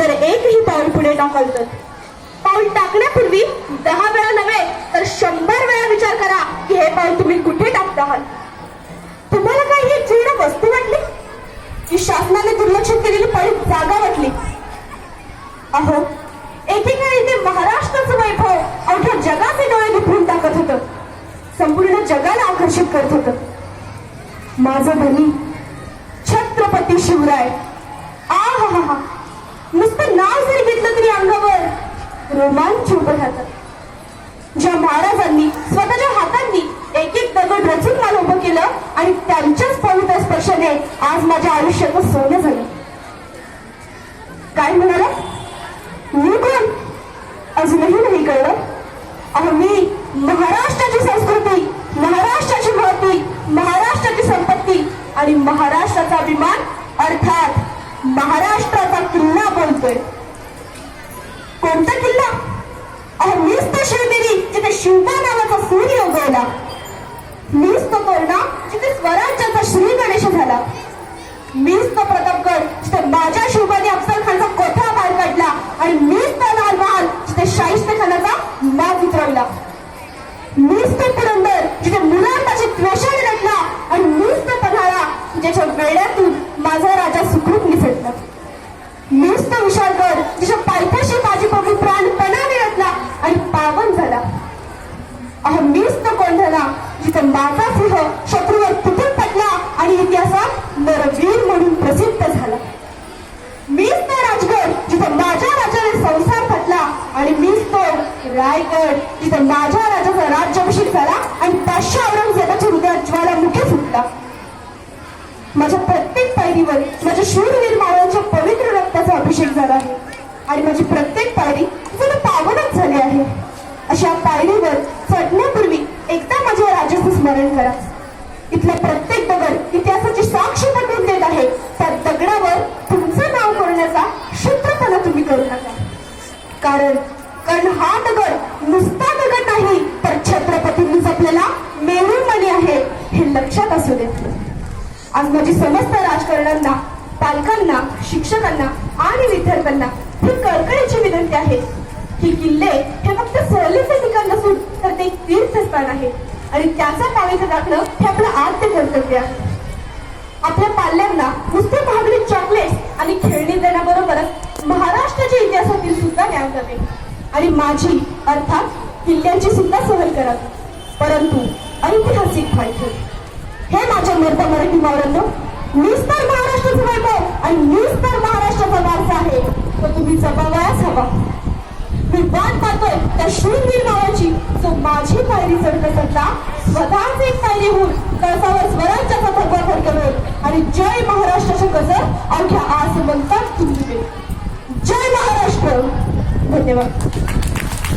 जर एकही पाऊल पुढे टाकाल तर पाऊल टाकण्यापूर्वी 10 वेळा नव्हे तर 100 वेळा विचार करा की हे पाऊल तुम्ही कुठे टाकत आहात. तुम्हाला काय ही जीर्ण वस्तू वाटली की शासनाने दुर्लक्षित केलेली पडीक जागा वाटली? अहो, एकेकाळी ते महाराष्ट्राचं वैभव अवघ्या जगाचे डोळे दिपवून टाकत होतं, संपूर्ण जगाला आकर्षित करत होतं. माझं धनी छत्रपती शिवराय. आहा, नुसतं नाव जरी घेतलं तरी अंगावर रोमांच उभं राहतात. ज्या महाराजांनी स्वतःच्या हातांनी एक एक दगड रचून मला उभं केलं आणि त्यांच्याच पवित्र स्पर्शाने आज माझ्या आयुष्याचं सोनं झालं. काय म्हणाला? मी कोण? अजूनही नाही कळलं? अहो, मी महाराष्ट्राची संस्कृती, महाराष्ट्राची महती, महाराष्ट्राची संपत्ती आणि महाराष्ट्राचा अभिमान अर्थात महाराष्ट्राचा किल्ला बोलतोय. कोणता किल्ला? अहो, मीच तो शिवनेरी जिथे शिवबा नावाचा सूर्य उगवला. मीच तो तोरणा जिथे स्वराज्याचा श्री गणेश झाला. मीच तो प्रतापगड जिथे माझ्या शिवबाने अफजल खानचा कोठा बाहेर काढला आणि मीच तो लाल महाल जिथे शाहिस्ते खानाचा नाच उतरवला. मीच तो पुरंदर जिथे मुलांताची त्वेषाने रटला आणि मीच तो पन्हाळा ज्याच्या वेड्यातून माझा राजा सुखरूप निसटला. मीच तो विशाळगड जिच्या पायथ्याशी माझी प्रभू प्राणपणाने रटला आणि पावन झाला. अहो, मीच तो कोंढाणा जिथे माझा सिंह शत्रूवर तुटून पडला आणि इतिहासात नरवीर म्हणून प्रसिद्ध झाला. मीच तो राजगड जिथे माझ्या राजाने संसार घातला आणि मीच तो रायगड जिथे माझ्या राजाचा राज्याभिषेक झाला आणि बादशाह औरंगजेबाच्या हृदयात ज्वालामुखी फुटला. माझ्या प्रत्येक पायरीवर माझ्या शूरवीर मावळ्यांच्या पवित्र रक्ताचा अभिषेक झाला आहे आणि माझी प्रत्येक पायरी जणू पावनच झाली आहे. अशा पायरीवर चढण्यापूर्वी एकदा माझ्या राजाचं स्मरण करा. इथला प्रत्येक दगड इतिहासाची साक्ष पटवून देत आहे. त्या दगडावर तुमचं नाव करण्याचा शुद्धपणा तुम्ही करू नका. कारण हा दगड नुसता दगड नाही तर छत्रपतींनीच आपल्याला मेरून मणी आहे हे लक्षात असू दे. आज माझी समस्त राजकारण्यांना, पालकांना, शिक्षकांना आणि विद्यार्थ्यांना ही कळकळीची विनंती आहे की किल्ले हे फक्त सहलीचे ठिकाण नसून तर ते एक तीर्थस्थान आहे आणि त्याचा पावित्र्य राखणं हे आपलं आद्य कर्तव्य आहे. आपल्या पाल्यांना नुसते महागडी चॉकलेट्स आणि खेळणी देण्याबरोबरच महाराष्ट्राच्या इतिहासातील सुद्धा ज्ञान द्यावे आणि माझी अर्थात किल्ल्यांची सुद्धा सहल करावी. परंतु ऐतिहासिक माहिती हे माझ्या मर्दा मराठी मावळ्यांनो, मीच तर महाराष्ट्राचं वैभव आणि मीच तर महाराष्ट्राचा वारसा आहे. तो तुम्ही जपावयास हवा. मी वाट पाहतोय त्या शूरवीर मावळ्याची जो माझी पायरी चढण्याचा स्वतःच एक पायरी होऊन कळसावर स्वराज्याचा भगवा फडकवेल आणि जय महाराष्ट्राचे गजर अवघ्या आसमंतात तुंबवेल. जय महाराष्ट्र. धन्यवाद.